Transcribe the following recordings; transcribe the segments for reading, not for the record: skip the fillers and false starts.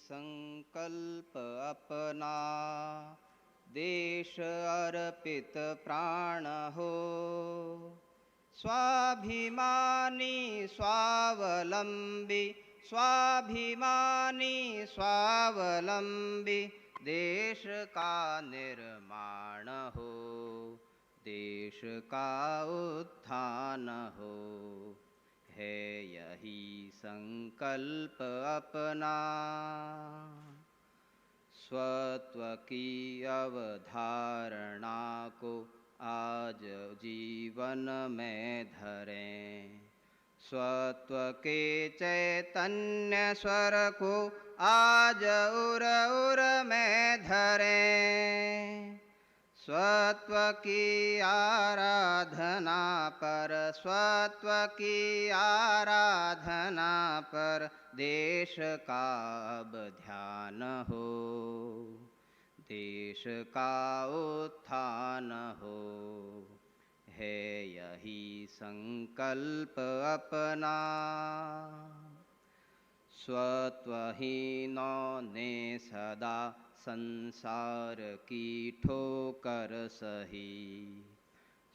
संकल्प अपना, देश अर्पित प्राण हो। स्वाभिमानी स्वावलंबी, स्वाभिमानी स्वावलंबी, देश का निर्माण हो, देश का उत्थान हो। है यही संकल्प अपना, स्वत्व की अवधारणा को आज जीवन में धरें। स्वत्व के चैतन्य स्वर को आज उर उर में धरें। स्वत्व की आराधना पर, स्वत्व की आराधना पर देश का अब ध्यान हो, देश का उत्थान हो। है यही संकल्प अपना, स्वत्वहीनों ने सदा संसार की ठोकर सही।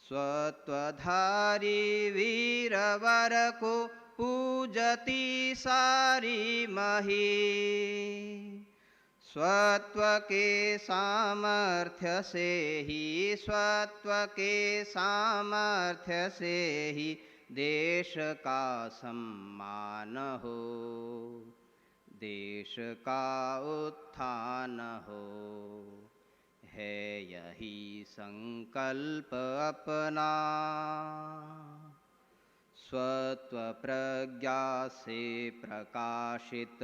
स्वत्वधारी वीरवर को पूजती सारी मही। स्वत्व के सामर्थ्य से ही, स्वत्व के सामर्थ्य से ही देश का सम्मान हो, देश का उत्थान हो। है यही संकल्प अपना, स्वत्व प्रज्ञा से प्रकाशित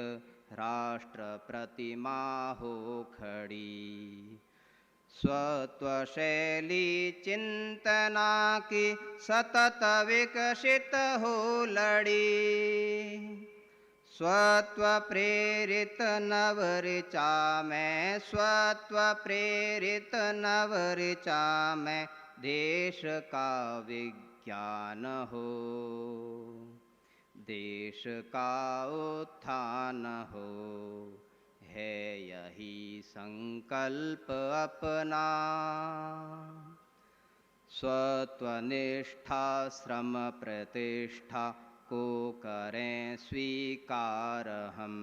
राष्ट्र प्रतिमा हो खड़ी। स्वत्व शैली चिंतना की सतत विकसित हो लड़ी। स्वत्व प्रेरित नवऋचा में, स्वत्व प्रेरित नवऋचा में देश का विज्ञान हो, देश का उत्थान हो। है यही संकल्प अपना, स्वत्वनिष्ठा श्रम प्रतिष्ठा को करें स्वीकार हम।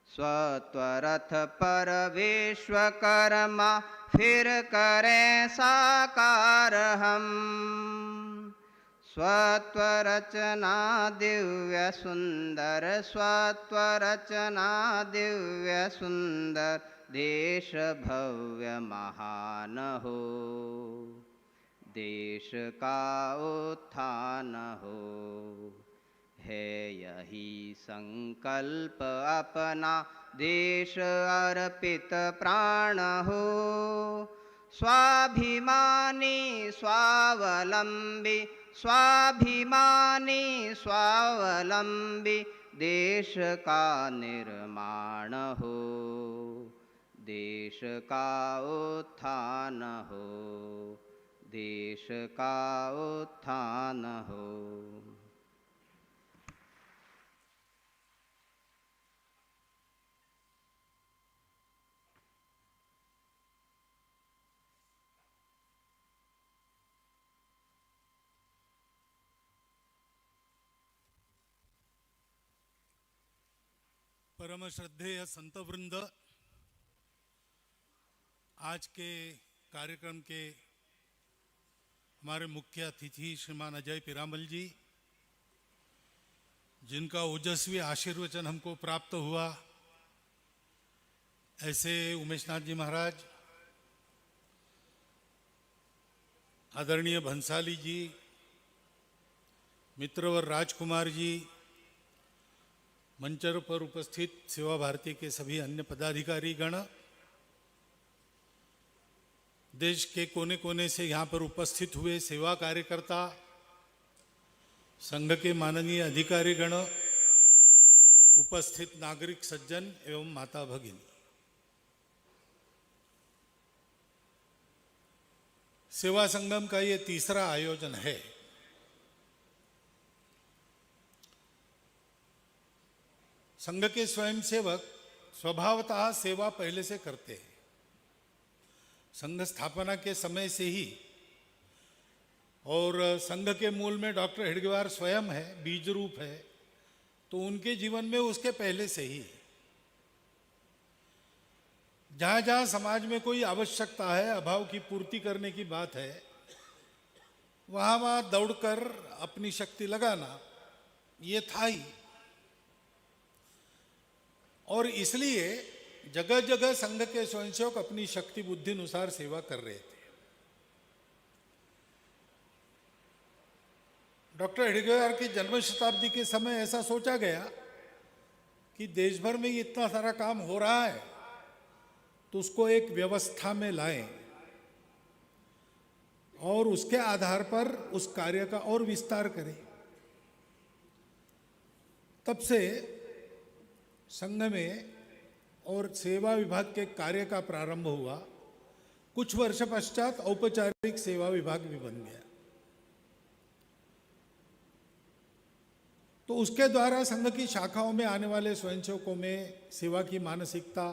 स्वत्वरथ पर विश्वकर्मा फिर करें साकार हम। स्वत्वरचना दिव्य सुंदर, स्वत्वरचना दिव्य सुंदर, देश भव्य महान हो, देश का उत्थान हो। है यही संकल्प अपना, देश अर्पित प्राण हो। स्वाभिमानी स्वावलंबी, स्वाभिमानी स्वावलंबी, देश का निर्माण हो, देश का उत्थान हो, देश का उत्थान हो। परम श्रद्धेय संतवृंद, आज के कार्यक्रम के हमारे मुख्य अतिथि श्रीमान अजय पीरामल जी, जिनका ओजस्वी आशीर्वचन हमको प्राप्त हुआ, ऐसे उमेशनाथ जी महाराज, आदरणीय भंसाली जी, मित्रवर राजकुमार जी, मंच पर उपस्थित सेवा भारती के सभी अन्य पदाधिकारी गण, देश के कोने कोने से यहाँ पर उपस्थित हुए सेवा कार्यकर्ता, संघ के माननीय अधिकारी गण, उपस्थित नागरिक सज्जन एवं माता भगिनी, सेवा संगम का ये तीसरा आयोजन है। संघ के स्वयंसेवक स्वभावतः सेवा पहले से करते हैं। संघ स्थापना के समय से ही, और संघ के मूल में डॉक्टर हेडगेवार स्वयं है, बीज रूप है, तो उनके जीवन में उसके पहले से ही जहां जहां समाज में कोई आवश्यकता है, अभाव की पूर्ति करने की बात है, वहां वहां दौड़कर अपनी शक्ति लगाना ये था ही। और इसलिए जगह जगह संघ के स्वयंसेवक अपनी शक्ति बुद्धि अनुसार सेवा कर रहे थे। डॉक्टर हेडगेवार की जन्म शताब्दी के समय ऐसा सोचा गया कि देश भर में इतना सारा काम हो रहा है तो उसको एक व्यवस्था में लाएं और उसके आधार पर उस कार्य का और विस्तार करें। तब से संघ में और सेवा विभाग के कार्य का प्रारंभ हुआ। कुछ वर्ष पश्चात औपचारिक सेवा विभाग भी बन गया। तो उसके द्वारा संघ की शाखाओं में आने वाले स्वयंसेवकों में सेवा की मानसिकता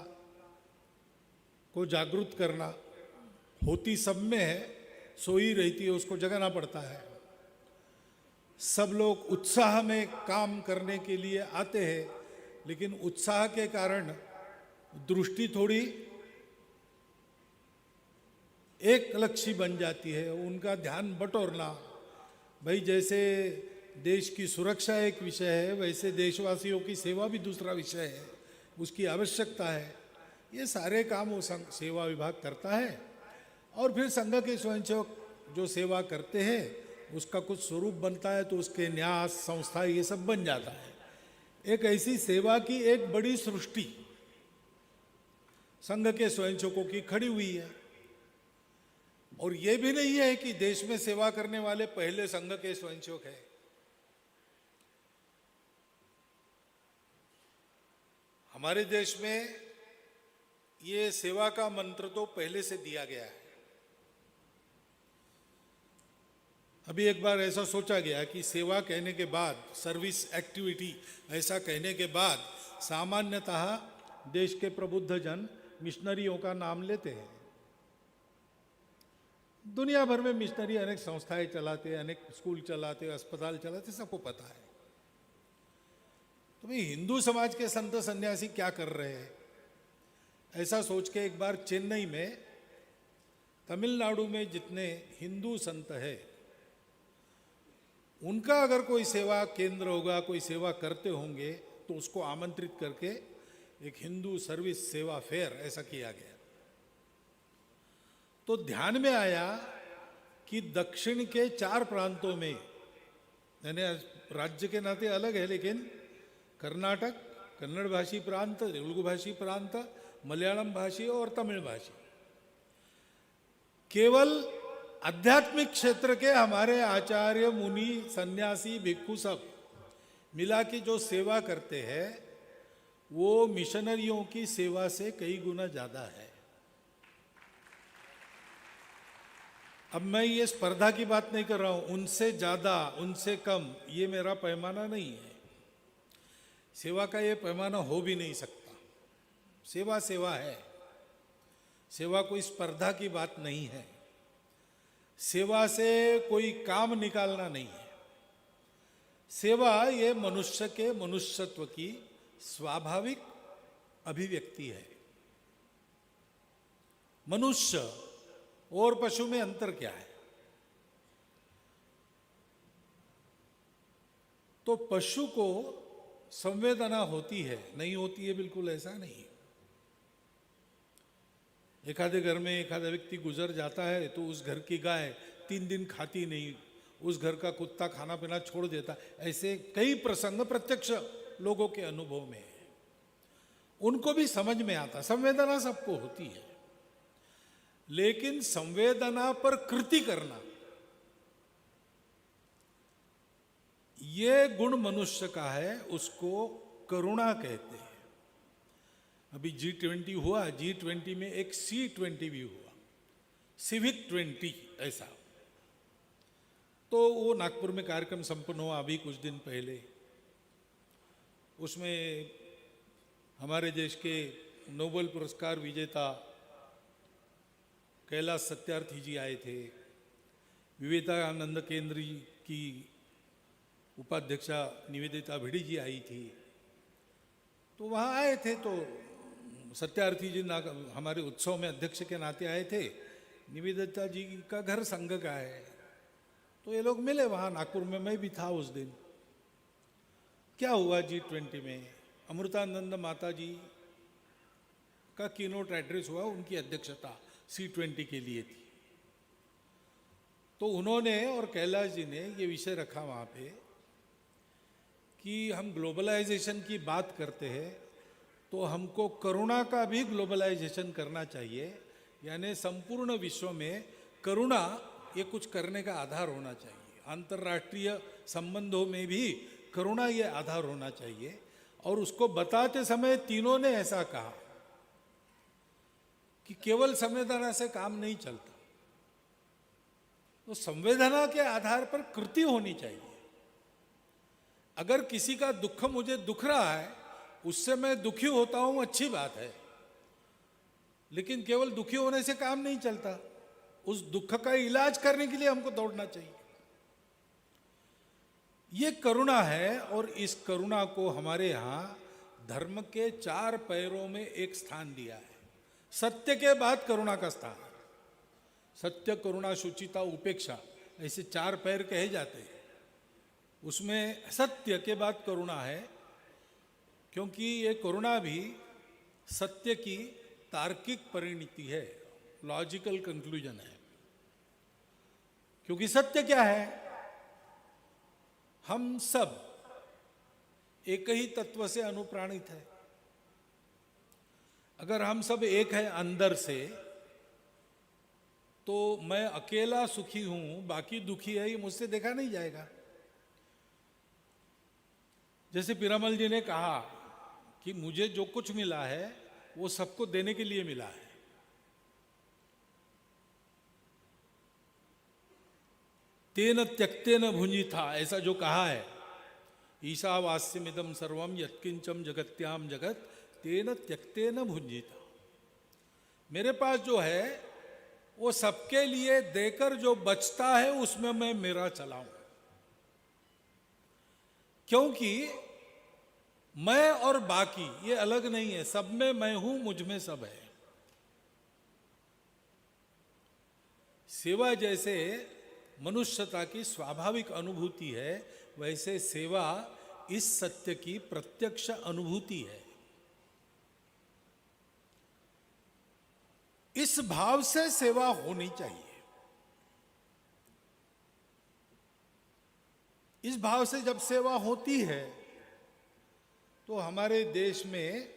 को जागृत करना होती सब में है, सोई रहती है, उसको जगाना पड़ता है। सब लोग उत्साह में काम करने के लिए आते हैं, लेकिन उत्साह के कारण दृष्टि थोड़ी एक लक्ष्य बन जाती है, उनका ध्यान बटोरना। भाई जैसे देश की सुरक्षा एक विषय है, वैसे देशवासियों की सेवा भी दूसरा विषय है, उसकी आवश्यकता है। ये सारे काम वो सेवा विभाग करता है। और फिर संघ के स्वयंसेवक जो सेवा करते हैं उसका कुछ स्वरूप बनता है, तो उसके न्यास संस्था ये सब बन जाता है। एक ऐसी सेवा की एक बड़ी सृष्टि संघ के स्वयंसेवकों की खड़ी हुई है। और ये भी नहीं है कि देश में सेवा करने वाले पहले संघ के स्वयंसेवक है। हमारे देश में ये सेवा का मंत्र तो पहले से दिया गया है। अभी एक बार ऐसा सोचा गया कि सेवा कहने के बाद, सर्विस एक्टिविटी ऐसा कहने के बाद सामान्यतः देश के प्रबुद्ध जन मिशनरियों का नाम लेते हैं। दुनिया भर में मिशनरी अनेक संस्थाएं चलाते, अनेक स्कूल चलाते, अस्पताल चलाते, सबको पता है। तो भाई हिंदू समाज के संत सन्यासी क्या कर रहे हैं, ऐसा सोच के एक बार चेन्नई में, तमिलनाडु में जितने हिंदू संत है उनका अगर कोई सेवा केंद्र होगा, कोई सेवा करते होंगे, तो उसको आमंत्रित करके एक हिंदू सर्विस सेवा फेयर ऐसा किया गया। तो ध्यान में आया कि दक्षिण के 4 प्रांतों में, यानी राज्य के नाते अलग है, लेकिन कर्नाटक, कन्नड़ भाषी प्रांत, तेलुगु भाषी प्रांत, मलयालम भाषी और तमिल भाषी, केवल आध्यात्मिक क्षेत्र के हमारे आचार्य, मुनि, सन्यासी, भिक्षु सब मिला के जो सेवा करते हैं वो मिशनरियों की सेवा से कई गुना ज्यादा है। अब मैं ये स्पर्धा की बात नहीं कर रहा हूं, उनसे ज्यादा, उनसे कम, ये मेरा पैमाना नहीं है। सेवा का ये पैमाना हो भी नहीं सकता। सेवा सेवा है। सेवा कोई स्पर्धा की बात नहीं है। सेवा से कोई काम निकालना नहीं है। सेवा ये मनुष्य के मनुष्यत्व की स्वाभाविक अभिव्यक्ति है। मनुष्य और पशु में अंतर क्या है? तो पशु को संवेदना होती है, नहीं होती है बिल्कुल ऐसा नहीं। एखादे घर में एखादा व्यक्ति गुजर जाता है तो उस घर की गाय 3 दिन खाती नहीं, उस घर का कुत्ता खाना पीना छोड़ देता। ऐसे कई प्रसंग प्रत्यक्ष लोगों के अनुभव में है। उनको भी समझ में आता, संवेदना सबको होती है, लेकिन संवेदना पर कृति करना ये गुण मनुष्य का है, उसको करुणा कहते हैं। अभी G20 हुआ, G20 में एक C20 भी हुआ, सिविक 20 ऐसा। तो वो नागपुर में कार्यक्रम संपन्न हुआ अभी कुछ दिन पहले। उसमें हमारे देश के नोबेल पुरस्कार विजेता कैलाश सत्यार्थी जी आए थे, विवेकानंद केंद्र की उपाध्यक्षा निवेदिता भिड़ी जी आई थी। तो वहाँ आए थे तो सत्यार्थी जी हमारे उत्सव में अध्यक्ष के नाते आए थे। निवेदिता जी का घर संघ का है, तो ये लोग मिले वहाँ नागपुर में, मैं भी था उस दिन। क्या हुआ G20 में, अमृतानंद माता जी का कीनोट एड्रेस हुआ, उनकी अध्यक्षता C20 के लिए थी। तो उन्होंने और कैलाश जी ने ये विषय रखा वहाँ पे कि हम ग्लोबलाइजेशन की बात करते हैं तो हमको करुणा का भी ग्लोबलाइजेशन करना चाहिए, यानी संपूर्ण विश्व में करुणा ये कुछ करने का आधार होना चाहिए। अंतर्राष्ट्रीय संबंधों में भी करुणा ये आधार होना चाहिए। और उसको बताते समय तीनों ने ऐसा कहा कि केवल संवेदना से काम नहीं चलता, तो संवेदना के आधार पर कृति होनी चाहिए। अगर किसी का दुख मुझे दुख रहा है, उससे मैं दुखी होता हूं, अच्छी बात है, लेकिन केवल दुखी होने से काम नहीं चलता। उस दुख का इलाज करने के लिए हमको दौड़ना चाहिए। ये करुणा है, और इस करुणा को हमारे यहाँ धर्म के 4 पैरों में एक स्थान दिया है। सत्य के बाद करुणा का स्थान है। सत्य, करुणा, शुचिता, उपेक्षा, ऐसे 4 पैर कहे जाते हैं। उसमें सत्य के बाद करुणा है, क्योंकि ये करुणा भी सत्य की तार्किक परिणति है, लॉजिकल कंक्लूजन है। क्योंकि सत्य क्या है? हम सब एक ही तत्व से अनुप्राणित है। अगर हम सब एक है अंदर से, तो मैं अकेला सुखी हूं, बाकी दुखी है, ये मुझसे देखा नहीं जाएगा। जैसे पीरामल जी ने कहा कि मुझे जो कुछ मिला है वो सबको देने के लिए मिला है। तेन त्यक्तेन भुंजिथा, ऐसा जो कहा है, ईशावास्यमिदं सर्वम यत्किंचम जगत्याम जगत तेन त्यक्तेन भुंजिथा। मेरे पास जो है वो सबके लिए देकर जो बचता है उसमें मैं मेरा चलाऊं, क्योंकि मैं और बाकी ये अलग नहीं है, सब में मैं हूं, मुझ में सब है। सेवा जैसे मनुष्यता की स्वाभाविक अनुभूति है, वैसे सेवा इस सत्य की प्रत्यक्ष अनुभूति है। इस भाव से सेवा होनी चाहिए। इस भाव से जब सेवा होती है तो हमारे देश में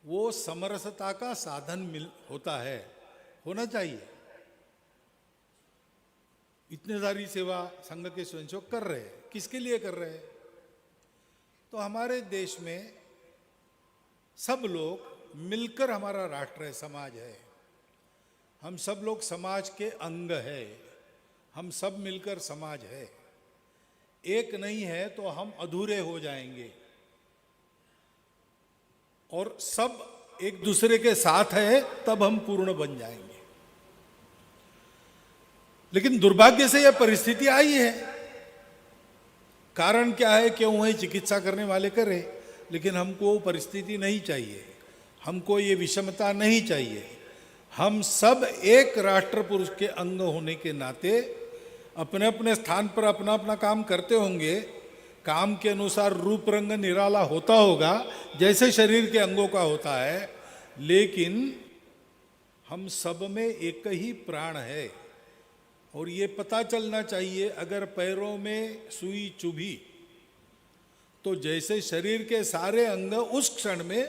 वो समरसता का साधन होता है, होना चाहिए। इतने सारी सेवा संघ के स्वयंसेवक कर रहे हैं, किसके लिए कर रहे हैं? तो हमारे देश में सब लोग मिलकर हमारा राष्ट्र है, समाज है। हम सब लोग समाज के अंग है, हम सब मिलकर समाज है। एक नहीं है तो हम अधूरे हो जाएंगे, और सब एक दूसरे के साथ है तब हम पूर्ण बन जाएंगे। लेकिन दुर्भाग्य से यह परिस्थिति आई है। कारण क्या है? क्यों है? चिकित्सा करने वाले करे, लेकिन हमको परिस्थिति नहीं चाहिए, हमको ये विषमता नहीं चाहिए। हम सब एक राष्ट्र पुरुष के अंग होने के नाते अपने अपने स्थान पर अपना अपना काम करते होंगे। काम के अनुसार रूप रंग निराला होता होगा, जैसे शरीर के अंगों का होता है, लेकिन हम सब में एक ही प्राण है। और ये पता चलना चाहिए, अगर पैरों में सुई चुभी तो जैसे शरीर के सारे अंग उस क्षण में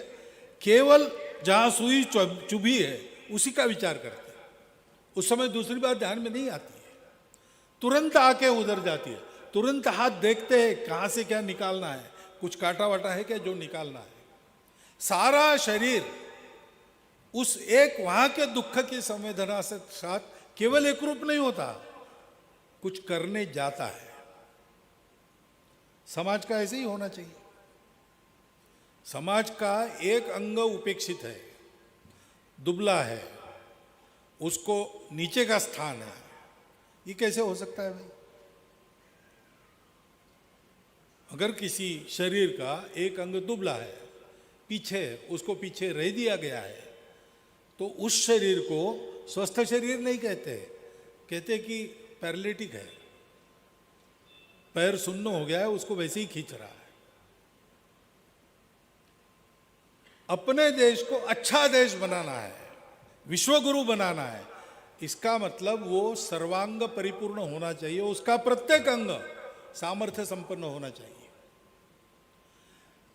केवल जहां सुई चुभी है उसी का विचार करते हैं। उस समय दूसरी बात ध्यान में नहीं आती है, तुरंत आके उधर जाती है। तुरंत हाथ देखते हैं कहां से क्या निकालना है, कुछ काटा वाटा है क्या जो निकालना है। सारा शरीर उस एक वहां के दुख की संवेदना से साथ केवल एक रूप नहीं होता, कुछ करने जाता है। समाज का ऐसे ही होना चाहिए। समाज का एक अंग उपेक्षित है, दुबला है, उसको नीचे का स्थान है, ये कैसे हो सकता है भाई? अगर किसी शरीर का एक अंग दुबला है, पीछे है, उसको पीछे रह दिया गया है, तो उस शरीर को स्वस्थ शरीर नहीं कहते, कहते कि पैरालिटिक है, पैर सुन्न हो गया है, उसको वैसे ही खींच रहा है। अपने देश को अच्छा देश बनाना है, विश्वगुरु बनाना है, इसका मतलब वो सर्वांग परिपूर्ण होना चाहिए, उसका प्रत्येक अंग सामर्थ्य संपन्न होना चाहिए।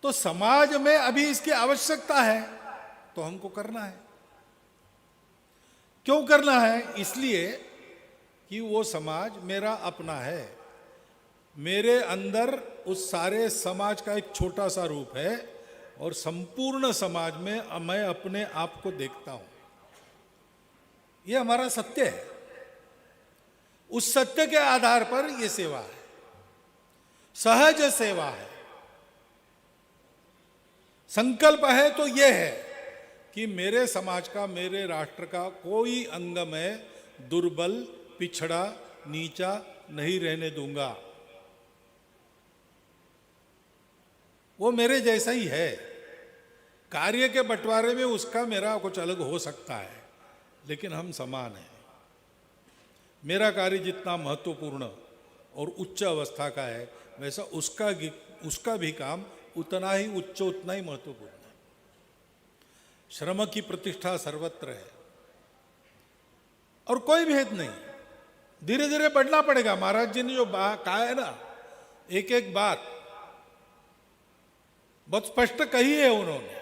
तो समाज में अभी इसकी आवश्यकता है, तो हमको करना है। क्यों करना है? इसलिए कि वो समाज मेरा अपना है, मेरे अंदर उस सारे समाज का एक छोटा सा रूप है, और संपूर्ण समाज में मैं अपने आप को देखता हूं। ये हमारा सत्य है। उस सत्य के आधार पर यह सेवा है, सहज सेवा है। संकल्प है तो यह है कि मेरे समाज का, मेरे राष्ट्र का कोई अंग में दुर्बल, पिछड़ा, नीचा नहीं रहने दूंगा। वो मेरे जैसा ही है। कार्य के बंटवारे में उसका मेरा कुछ अलग हो सकता है, लेकिन हम समान हैं। मेरा कार्य जितना महत्वपूर्ण और उच्च अवस्था का है, वैसा उसका भी काम उतना ही उच्च, उतना ही महत्वपूर्ण है। श्रम की प्रतिष्ठा सर्वत्र है और कोई भेद नहीं। धीरे धीरे बढ़ना पड़ेगा। महाराज जी ने जो कहा है ना, एक एक बात बहुत स्पष्ट कही है उन्होंने।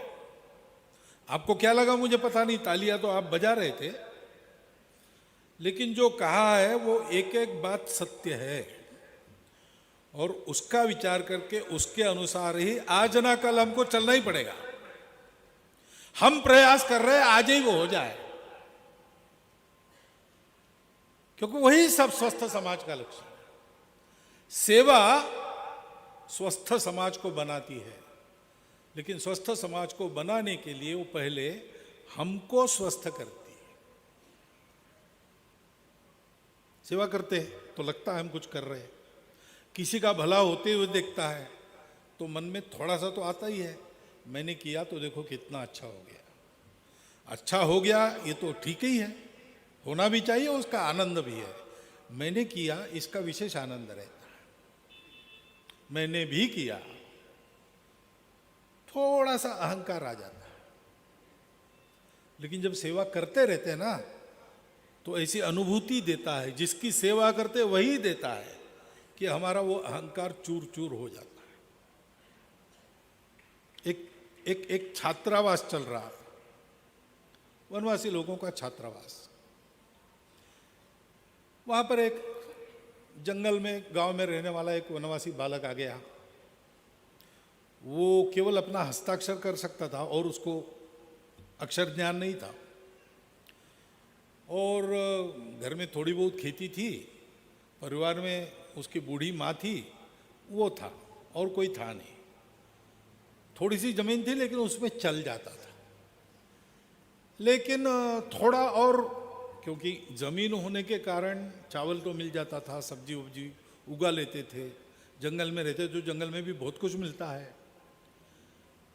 आपको क्या लगा मुझे पता नहीं, तालियां तो आप बजा रहे थे, लेकिन जो कहा है वो एक एक बात सत्य है, और उसका विचार करके उसके अनुसार ही आज ना कल हमको चलना ही पड़ेगा। हम प्रयास कर रहे हैं आज ही वो हो जाए, क्योंकि वही सब स्वस्थ समाज का लक्ष्य है। सेवा स्वस्थ समाज को बनाती है, लेकिन स्वस्थ समाज को बनाने के लिए वो पहले हमको स्वस्थ करती है। सेवा करते हैं तो लगता है हम कुछ कर रहे हैं, किसी का भला होते हुए देखता है तो मन में थोड़ा सा तो आता ही है, मैंने किया तो देखो कितना अच्छा हो गया। अच्छा हो गया ये तो ठीक ही है, होना भी चाहिए, उसका आनंद भी है। मैंने किया इसका विशेष आनंद रहता है। मैंने भी किया, थोड़ा सा अहंकार आ जाता है। लेकिन जब सेवा करते रहते हैं ना, तो ऐसी अनुभूति देता है, जिसकी सेवा करते वही देता है, कि हमारा वो अहंकार चूर चूर हो जाता है। एक छात्रावास चल रहा है, वनवासी लोगों का छात्रावास। वहां पर एक जंगल में, गांव में रहने वाला एक वनवासी बालक आ गया। वो केवल अपना हस्ताक्षर कर सकता था और उसको अक्षर ज्ञान नहीं था, और घर में थोड़ी बहुत खेती थी, परिवार में उसकी बूढ़ी माँ थी, वो था, और कोई था नहीं। थोड़ी सी जमीन थी लेकिन उसमें चल जाता था। लेकिन थोड़ा और, क्योंकि जमीन होने के कारण चावल तो मिल जाता था, सब्जी वब्जी उगा लेते थे, जंगल में रहते तो जंगल में भी बहुत कुछ मिलता है।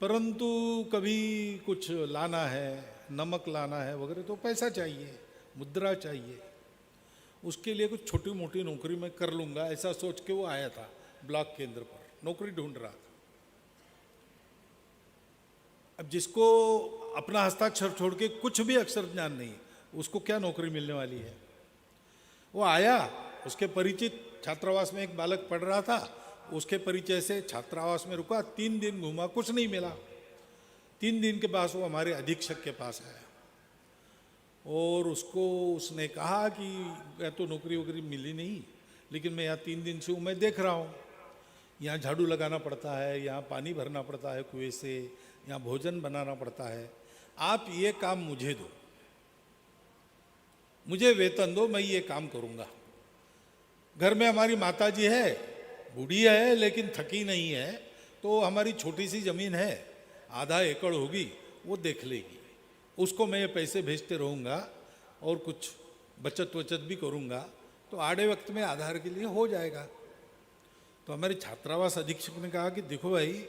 परंतु कभी कुछ लाना है, नमक लाना है वगैरह, तो पैसा चाहिए, मुद्रा चाहिए। उसके लिए कुछ छोटी मोटी नौकरी मैं कर लूँगा, ऐसा सोच के वो आया था ब्लॉक केंद्र पर, नौकरी ढूंढ रहा था। अब जिसको अपना हस्ताक्षर छोड़ के कुछ भी अक्षर ज्ञान नहीं, उसको क्या नौकरी मिलने वाली है? वो आया, उसके परिचित छात्रावास में एक बालक पढ़ रहा था, उसके परिचय से छात्रावास में रुका, 3 दिन घूमा, कुछ नहीं मिला। 3 दिन के बाद वो हमारे अधीक्षक के पास आया, और उसने कहा कि या तो नौकरी वोकरी मिली नहीं, लेकिन मैं यहाँ 3 दिन से हूँ, मैं देख रहा हूँ यहाँ झाड़ू लगाना पड़ता है, यहाँ पानी भरना पड़ता है कुएं से, यहाँ भोजन बनाना पड़ता है, आप ये काम मुझे दो, मुझे वेतन दो, मैं ये काम करूँगा। घर में हमारी माताजी है, बूढ़ी है लेकिन थकी नहीं है, तो हमारी छोटी सी ज़मीन है, आधा एकड़ होगी वो देख लेगी, उसको मैं ये पैसे भेजते रहूँगा और कुछ बचत वचत भी करूँगा, तो आड़े वक्त में आधार के लिए हो जाएगा। तो हमारे छात्रावास अधीक्षक ने कहा कि देखो भाई,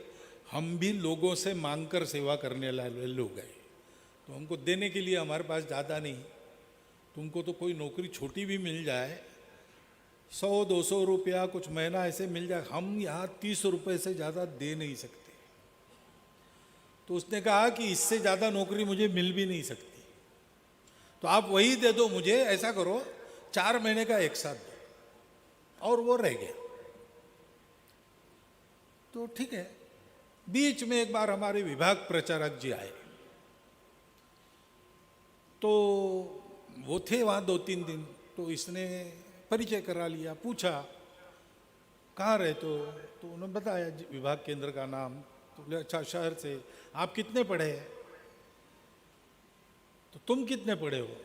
हम भी लोगों से मांग कर सेवा करने वाले लोग हैं, तो हमको देने के लिए हमारे पास ज़्यादा नहीं। तुमको तो कोई नौकरी छोटी भी मिल जाए, 100-200 रुपया कुछ महीना ऐसे मिल जाए, हम यहाँ 30 रुपये से ज़्यादा दे नहीं सकते। तो उसने कहा कि इससे ज़्यादा नौकरी मुझे मिल भी नहीं सकती, तो आप वही दे दो मुझे, ऐसा करो 4 महीने का एक साथ दो। और वो रह गया। तो ठीक है। बीच में एक बार हमारे विभाग प्रचारक जी आए, तो वो थे वहाँ 2-3 दिन, तो इसने परिचय करा लिया, पूछा कहाँ रहते हो, तो उन्होंने बताया विभाग केंद्र का नाम। तो बोले अच्छा, शहर से। आप कितने पढ़े हैं? तो तुम कितने पढ़े हो?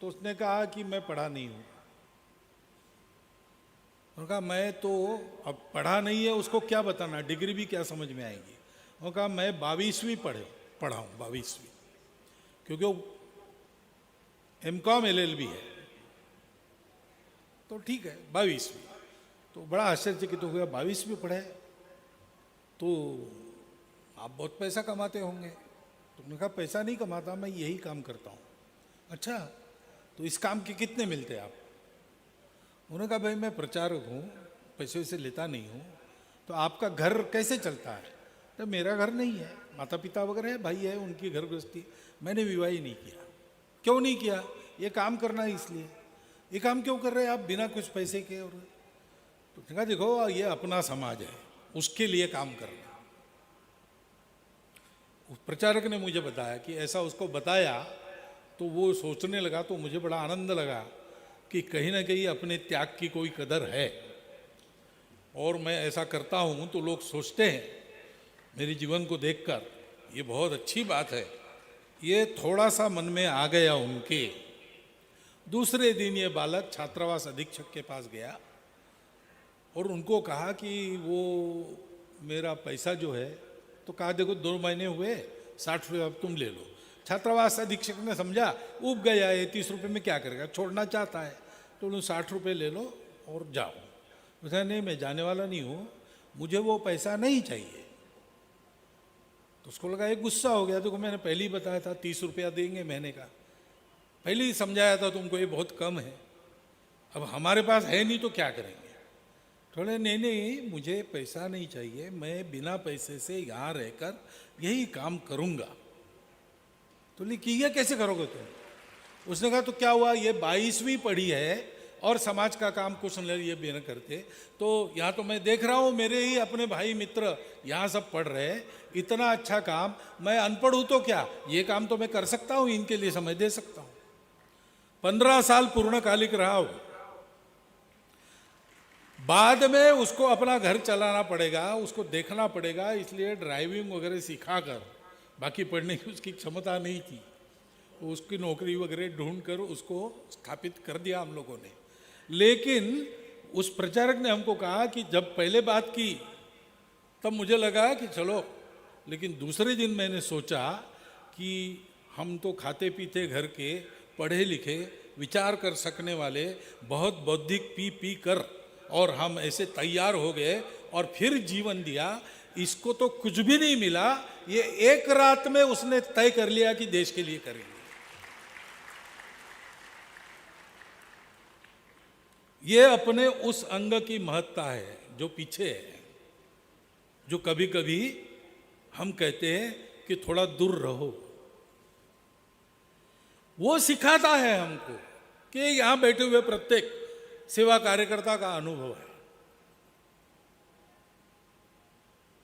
तो उसने कहा कि मैं पढ़ा नहीं हूँ। उन्होंने कहा मैं तो, अब पढ़ा नहीं है उसको क्या बताना, डिग्री भी क्या समझ में आएगी। उन्होंने कहा मैं 22वीं पढ़ा हूँ, 22वीं, क्योंकि वो MCOM LLB है। तो ठीक है, 22वीं। तो बड़ा आश्चर्यचकित हो गया, 22वीं पढ़े तो आप बहुत पैसा कमाते होंगे। तो उन्होंने कहा पैसा नहीं कमाता, मैं यही काम करता हूँ। अच्छा, तो इस काम के कितने मिलते हैं आप? उन्होंने कहा भाई मैं प्रचारक हूँ, पैसे वैसे लेता नहीं हूँ। तो आपका घर कैसे चलता है? तो मेरा घर नहीं है, माता पिता वगैरह है, भाई है, उनकी घर गृहस्थी, मैंने विवाह ही नहीं किया। क्यों नहीं किया? ये काम करना है इसलिए। ये काम क्यों कर रहे हैं आप बिना कुछ पैसे के? और तो कहा देखो ये अपना समाज है, उसके लिए काम करना। उस प्रचारक ने मुझे बताया कि ऐसा उसको बताया, तो वो सोचने लगा, तो मुझे बड़ा आनंद लगा कि कहीं ना कहीं अपने त्याग की कोई कदर है। और मैं ऐसा करता हूँ तो लोग सोचते हैं मेरे जीवन को देखकर ये बहुत अच्छी बात है। ये थोड़ा सा मन में आ गया उनके। दूसरे दिन ये बालक छात्रावास अधीक्षक के पास गया और उनको कहा कि वो मेरा पैसा जो है, तो कहा देखो 2 महीने हुए, 60 रुपये अब तुम ले लो। छात्रावास अधीक्षक ने समझा उब गया, ये 30 रुपये में क्या करेगा, छोड़ना चाहता है, तो उन्होंने 60 रुपये ले लो और जाओ। उसने नहीं, मैं जाने वाला नहीं हूँ, मुझे वो पैसा नहीं चाहिए। तो उसको लगा एक गुस्सा हो गया, देखो मैंने पहले ही बताया था 30 रुपया देंगे महीने का, पहले ही समझाया था तुमको ये बहुत कम है, अब हमारे पास है नहीं तो क्या करेंगे। थोड़े नहीं, मुझे पैसा नहीं चाहिए, मैं बिना पैसे से यहाँ रहकर यही काम करूँगा। तो लेकिन ये कैसे करोगे तुम? उसने कहा तो क्या हुआ, ये 22वीं पढ़ी है और समाज का काम कुछ ये भी न करते। तो यहाँ तो मैं देख रहा हूँ मेरे ही अपने भाई मित्र यहाँ सब पढ़ रहे हैं, इतना अच्छा काम, मैं अनपढ़ हूँ तो क्या, ये काम तो मैं कर सकता हूँ, इनके लिए समय दे सकता हूँ। 15 साल पूर्णकालिक रहा हो, बाद में उसको अपना घर चलाना पड़ेगा, उसको देखना पड़ेगा, इसलिए ड्राइविंग वगैरह सिखाकर, बाकी पढ़ने की उसकी क्षमता नहीं थी, उसकी नौकरी वगैरह ढूंढकर उसको स्थापित कर दिया हम लोगों ने। लेकिन उस प्रचारक ने हमको कहा कि जब पहले बात की तब मुझे लगा कि चलो, लेकिन दूसरे दिन मैंने सोचा कि हम तो खाते पीते घर के, पढ़े लिखे, विचार कर सकने वाले, बहुत बौद्धिक पी कर और हम ऐसे तैयार हो गए और फिर जीवन दिया, इसको तो कुछ भी नहीं मिला। ये एक रात में उसने तय कर लिया कि देश के लिए करेंगे। ये अपने उस अंग की महत्ता है जो पीछे है, जो कभी कभी हम कहते हैं कि थोड़ा दूर रहो। वो सिखाता है हमको कि यहां बैठे हुए प्रत्येक सेवा कार्यकर्ता का अनुभव है।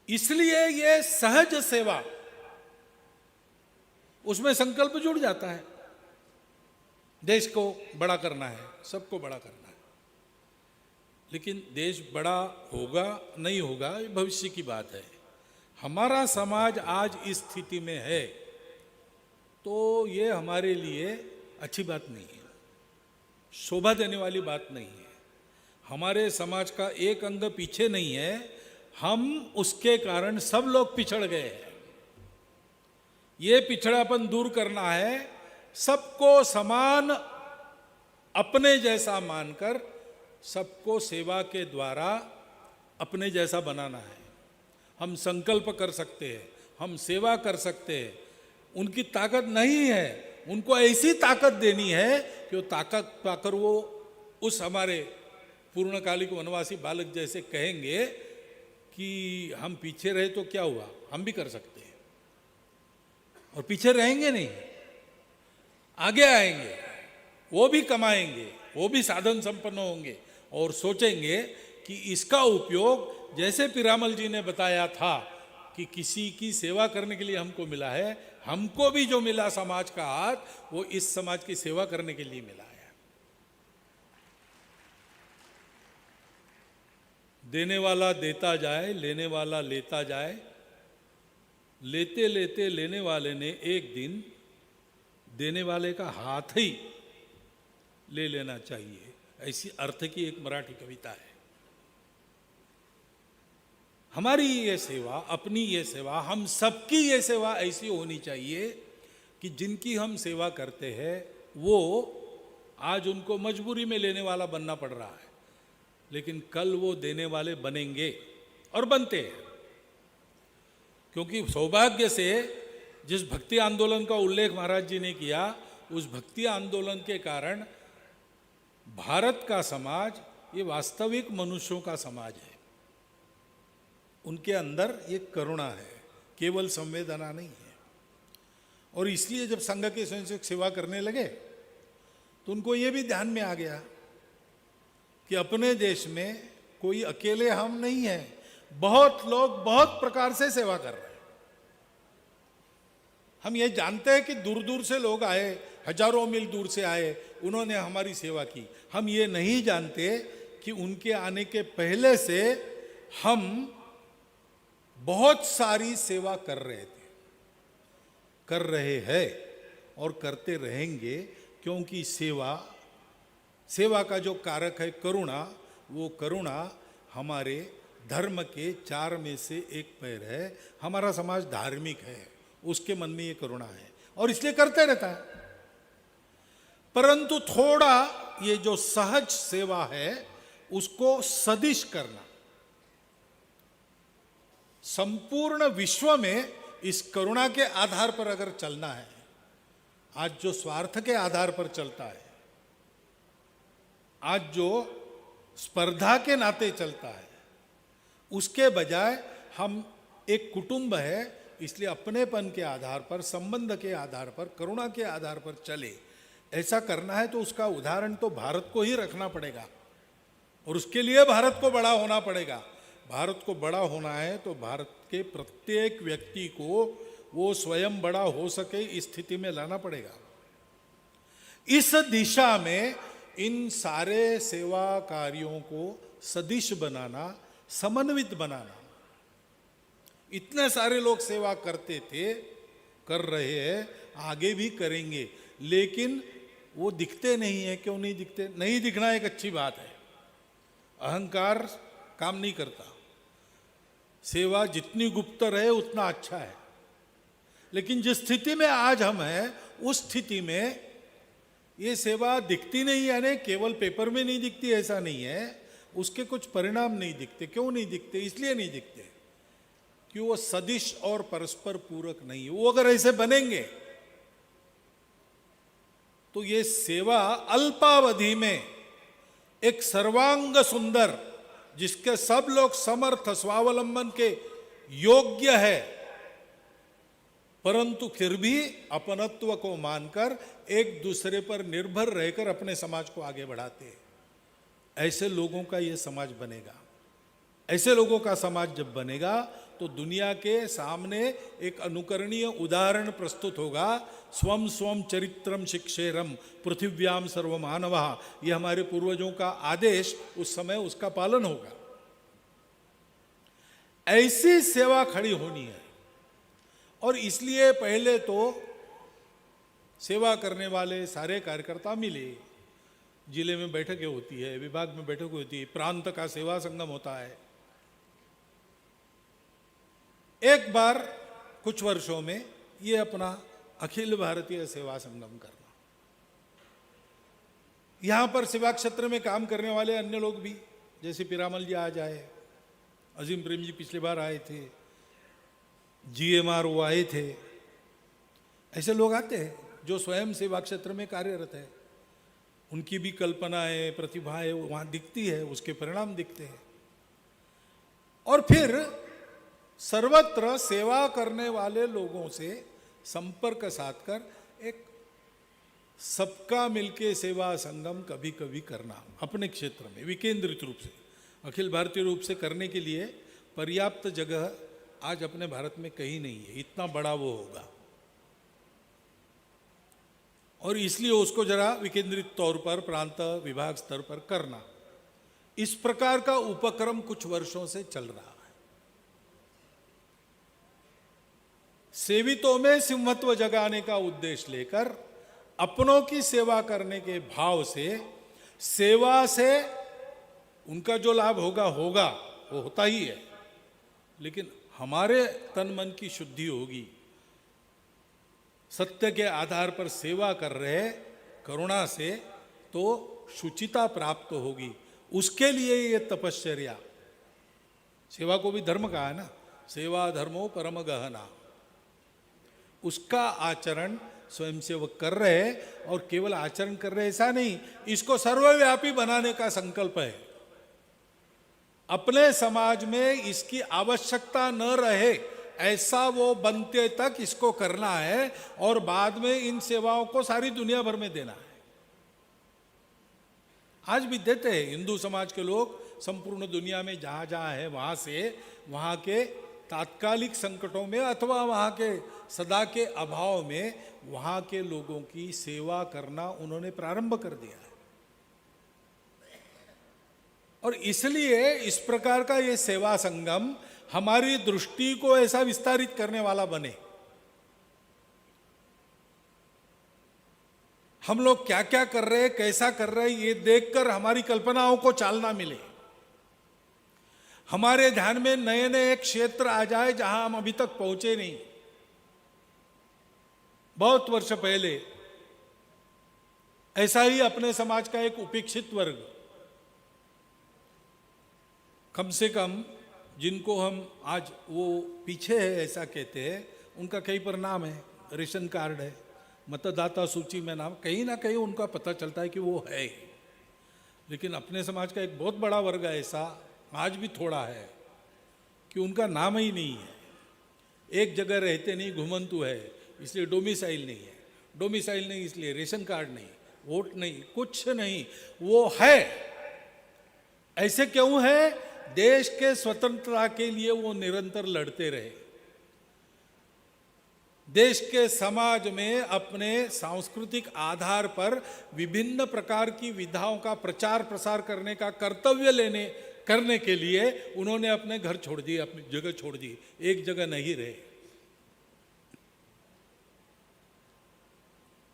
इसलिए ये सहज सेवा, उसमें संकल्प जुड़ जाता है, देश को बड़ा करना है, सबको बड़ा करना है। लेकिन देश बड़ा होगा नहीं होगा ये भविष्य की बात है। हमारा समाज आज इस स्थिति में है तो ये हमारे लिए अच्छी बात नहीं है, शोभा देने वाली बात नहीं है। हमारे समाज का एक अंग पीछे नहीं है, हम उसके कारण सब लोग पिछड़ गए हैं। ये पिछड़ापन दूर करना है, सबको समान अपने जैसा मानकर सबको सेवा के द्वारा अपने जैसा बनाना है। हम संकल्प कर सकते हैं, हम सेवा कर सकते हैं, उनकी ताकत नहीं है, उनको ऐसी ताकत देनी है कि वो ताकत पाकर वो उस हमारे पूर्णकालिक वनवासी बालक जैसे कहेंगे कि हम पीछे रहे तो क्या हुआ, हम भी कर सकते हैं। और पीछे रहेंगे नहीं, आगे आएंगे, वो भी कमाएंगे, वो भी साधन संपन्न होंगे और सोचेंगे कि इसका उपयोग, जैसे पीरामल जी ने बताया था कि किसी की सेवा करने के लिए हमको मिला है, हमको भी जो मिला समाज का हाथ, वो इस समाज की सेवा करने के लिए मिला है। देने वाला देता जाए, लेने वाला लेता जाए, लेते लेते लेने वाले ने एक दिन देने वाले का हाथ ही ले लेना चाहिए, ऐसी अर्थ की एक मराठी कविता है। हमारी ये सेवा, अपनी ये सेवा, हम सबकी ये सेवा ऐसी होनी चाहिए कि जिनकी हम सेवा करते हैं वो आज उनको मजबूरी में लेने वाला बनना पड़ रहा है, लेकिन कल वो देने वाले बनेंगे और बनते हैं। क्योंकि सौभाग्य से जिस भक्ति आंदोलन का उल्लेख महाराज जी ने किया, उस भक्ति आंदोलन के कारण भारत का समाज ये वास्तविक मनुष्यों का समाज है। उनके अंदर ये करुणा है, केवल संवेदना नहीं है। और इसलिए जब संघ के स्वयंसेवक सेवा करने लगे तो उनको ये भी ध्यान में आ गया कि अपने देश में कोई अकेले हम नहीं हैं, बहुत लोग बहुत प्रकार से सेवा कर रहे हैं। हम ये जानते हैं कि दूर दूर से लोग आए, हजारों मील दूर से आए, उन्होंने हमारी सेवा की। हम ये नहीं जानते कि उनके आने के पहले से हम बहुत सारी सेवा कर रहे थे, कर रहे हैं और करते रहेंगे, क्योंकि सेवा का जो कारक है करुणा, वो करुणा हमारे धर्म के 4 में से एक पैर है। हमारा समाज धार्मिक है, उसके मन में ये करुणा है और इसलिए करते रहता है। परंतु थोड़ा ये जो सहज सेवा है उसको सदिश करना, संपूर्ण विश्व में इस करुणा के आधार पर अगर चलना है, आज जो स्वार्थ के आधार पर चलता है, आज जो स्पर्धा के नाते चलता है, उसके बजाय हम एक कुटुंब है, इसलिए अपनेपन के आधार पर, संबंध के आधार पर, करुणा के आधार पर चले। ऐसा करना है तो उसका उदाहरण तो भारत को ही रखना पड़ेगा और उसके लिए भारत को बड़ा होना पड़ेगा। भारत को बड़ा होना है तो भारत के प्रत्येक व्यक्ति को वो स्वयं बड़ा हो सके इस स्थिति में लाना पड़ेगा। इस दिशा में इन सारे सेवा कार्यों को सदिश बनाना, समन्वित बनाना। इतने सारे लोग सेवा करते थे, कर रहे हैं, आगे भी करेंगे, लेकिन वो दिखते नहीं है। क्यों नहीं दिखते? नहीं दिखना एक अच्छी बात है, अहंकार काम नहीं करता। सेवा जितनी गुप्त रहे उतना अच्छा है। लेकिन जिस स्थिति में आज हम हैं, उस स्थिति में ये सेवा दिखती नहीं, यानी केवल पेपर में नहीं दिखती ऐसा नहीं है, उसके कुछ परिणाम नहीं दिखते। क्यों नहीं दिखते? इसलिए नहीं दिखते कि वो सदिश और परस्पर पूरक नहीं है। वो अगर ऐसे बनेंगे तो ये सेवा अल्पावधि में एक सर्वांग सुंदर, जिसके सब लोग समर्थ, स्वावलंबन के योग्य है, परंतु फिर भी अपनत्व को मानकर एक दूसरे पर निर्भर रहकर अपने समाज को आगे बढ़ाते हैं, ऐसे लोगों का ये समाज बनेगा। ऐसे लोगों का समाज जब बनेगा तो दुनिया के सामने एक अनुकरणीय उदाहरण प्रस्तुत होगा। स्वम स्वम चरित्रम शिक्षेरम पृथिव्याम सर्वमानवः, ये हमारे पूर्वजों का आदेश, उस समय उसका पालन होगा। ऐसी सेवा खड़ी होनी है। और इसलिए पहले तो सेवा करने वाले सारे कार्यकर्ता मिले, जिले में बैठकें होती है, विभाग में बैठक होती है, प्रांत का सेवा संगम होता है। एक बार कुछ वर्षों में ये अपना अखिल भारतीय सेवा संगम करना। यहां पर सेवा क्षेत्र में काम करने वाले अन्य लोग भी, जैसे पीरामल जी आज आए, अजीम प्रेम जी पिछली बार आए थे, GMR वो आए थे, ऐसे लोग आते हैं जो स्वयं सेवा क्षेत्र में कार्यरत है। उनकी भी कल्पनाएं, प्रतिभाएं वहां दिखती है, उसके परिणाम दिखते हैं। और फिर सर्वत्र सेवा करने वाले लोगों से संपर्क साधकर एक सबका मिलके सेवा संगम कभी कभी करना, अपने क्षेत्र में विकेंद्रित रूप से, अखिल भारतीय रूप से करने के लिए पर्याप्त जगह आज अपने भारत में कहीं नहीं है। इतना बड़ा वो होगा और इसलिए उसको जरा विकेंद्रित तौर पर प्रांत विभाग स्तर पर करना, इस प्रकार का उपक्रम कुछ वर्षों से चल रहा है। सेवितों में सिंहत्व जगाने का उद्देश्य लेकर अपनों की सेवा करने के भाव से, सेवा से उनका जो लाभ होगा होगा, वो होता ही है, लेकिन हमारे तन मन की शुद्धि होगी, सत्य के आधार पर सेवा कर रहे करुणा से, तो शुचिता प्राप्त होगी। उसके लिए ये तपश्चर्या, सेवा को भी धर्म कहा है ना, सेवा धर्मो परम गहना, उसका आचरण स्वयंसेवक कर रहे हैं। और केवल आचरण कर रहे ऐसा नहीं, इसको सर्वव्यापी बनाने का संकल्प है। अपने समाज में इसकी आवश्यकता न रहे ऐसा वो बनते तक इसको करना है, और बाद में इन सेवाओं को सारी दुनिया भर में देना है। आज भी देते हैं हिंदू समाज के लोग, संपूर्ण दुनिया में जहां जहां है वहां से, वहां के तात्कालिक संकटों में अथवा वहां के सदा के अभाव में वहां के लोगों की सेवा करना उन्होंने प्रारंभ कर दिया है। और इसलिए इस प्रकार का ये सेवा संगम हमारी दृष्टि को ऐसा विस्तारित करने वाला बने। हम लोग क्या क्या कर रहे हैं, कैसा कर रहे हैं, ये देखकर हमारी कल्पनाओं को चालना मिले। हमारे ध्यान में नए नए क्षेत्र आ जाए जहां हम अभी तक पहुंचे नहीं। बहुत वर्ष पहले ऐसा ही अपने समाज का एक उपेक्षित वर्ग, कम से कम जिनको हम आज वो पीछे है ऐसा कहते हैं, उनका कहीं पर नाम है, रेशन कार्ड है, मतदाता सूची में नाम, कहीं ना कहीं उनका पता चलता है कि वो है। लेकिन अपने समाज का एक बहुत बड़ा वर्ग ऐसा आज भी थोड़ा है कि उनका नाम ही नहीं है। एक जगह रहते नहीं, घुमंतु है, इसलिए डोमिसाइल नहीं है, डोमिसाइल नहीं इसलिए रेशन कार्ड नहीं, वोट नहीं, कुछ नहीं, वो है। ऐसे क्यों है? देश के स्वतंत्रता के लिए वो निरंतर लड़ते रहे। देश के समाज में अपने सांस्कृतिक आधार पर विभिन्न प्रकार की विधाओं का प्रचार प्रसार करने का कर्तव्य करने के लिए उन्होंने अपने घर छोड़ दिए, अपनी जगह छोड़ दी, एक जगह नहीं रहे।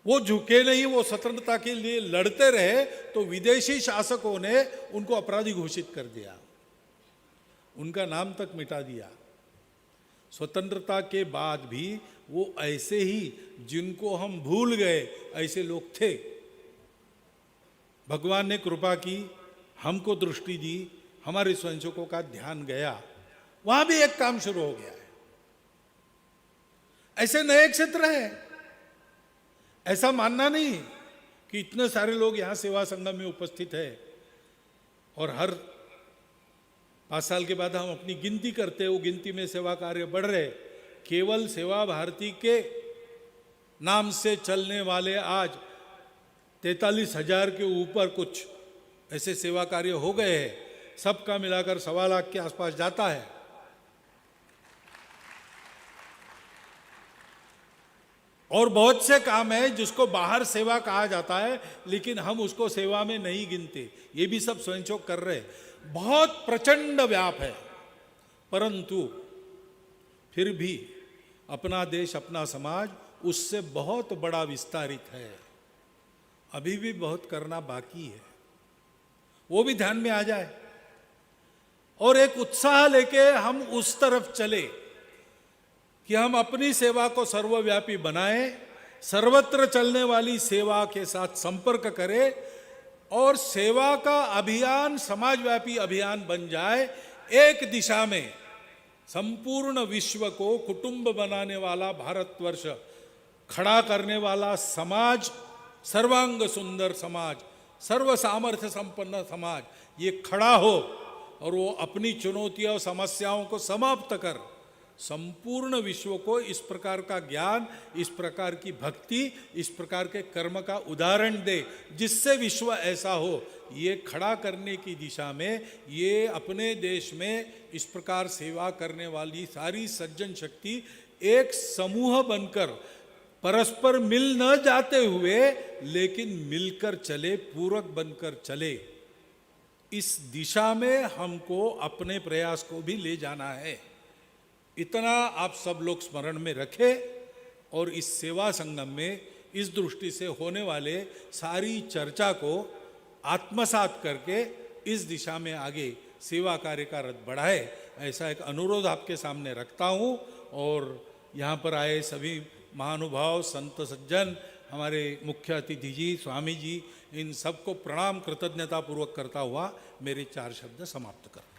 वो झुके नहीं, वो स्वतंत्रता के लिए लड़ते रहे, तो विदेशी शासकों ने उनको अपराधी घोषित कर दिया, उनका नाम तक मिटा दिया। स्वतंत्रता के बाद भी वो ऐसे ही, जिनको हम भूल गए, ऐसे लोग थे। भगवान ने कृपा की, हमको दृष्टि दी, हमारे स्वयंसेवकों का ध्यान गया, वहां भी एक काम शुरू हो गया है। ऐसे नए क्षेत्र है। ऐसा मानना नहीं कि इतने सारे लोग यहां सेवा संगम में उपस्थित है और हर 5 साल के बाद हम अपनी गिनती करते हैं, वो गिनती में सेवा कार्य बढ़ रहे। केवल सेवा भारती के नाम से चलने वाले आज 43,000 के ऊपर कुछ ऐसे सेवा कार्य हो गए हैं। सबका मिलाकर 1.25 लाख के आसपास जाता है। और बहुत से काम है जिसको बाहर सेवा कहा जाता है, लेकिन हम उसको सेवा में नहीं गिनते। ये भी सब स्वयंसेवक कर रहे हैं। बहुत प्रचंड व्याप है, परंतु फिर भी अपना देश, अपना समाज उससे बहुत बड़ा विस्तारित है। अभी भी बहुत करना बाकी है, वो भी ध्यान में आ जाए और एक उत्साह लेके हम उस तरफ चले। कि हम अपनी सेवा को सर्वव्यापी बनाएं, सर्वत्र चलने वाली सेवा के साथ संपर्क करें और सेवा का अभियान समाजव्यापी अभियान बन जाए। एक दिशा में संपूर्ण विश्व को कुटुंब बनाने वाला भारतवर्ष, खड़ा करने वाला समाज, सर्वांग सुंदर समाज, सर्व सामर्थ्य संपन्न समाज, ये खड़ा हो और वो अपनी चुनौतियों और समस्याओं को समाप्त कर संपूर्ण विश्व को इस प्रकार का ज्ञान, इस प्रकार की भक्ति, इस प्रकार के कर्म का उदाहरण दे जिससे विश्व ऐसा हो। ये खड़ा करने की दिशा में ये अपने देश में इस प्रकार सेवा करने वाली सारी सज्जन शक्ति एक समूह बनकर परस्पर मिल न जाते हुए लेकिन मिलकर चले, पूरक बनकर चले। इस दिशा में हमको अपने प्रयास को भी ले जाना है। इतना आप सब लोग स्मरण में रखें और इस सेवा संगम में इस दृष्टि से होने वाले सारी चर्चा को आत्मसात करके इस दिशा में आगे सेवा कार्य का रथ बढ़ाए, ऐसा एक अनुरोध आपके सामने रखता हूँ। और यहाँ पर आए सभी महानुभाव, संत सज्जन, हमारे मुख्य अतिथि जी, स्वामी जी, इन सबको प्रणाम कृतज्ञता पूर्वक करता हुआ मेरे 4 शब्द समाप्त कर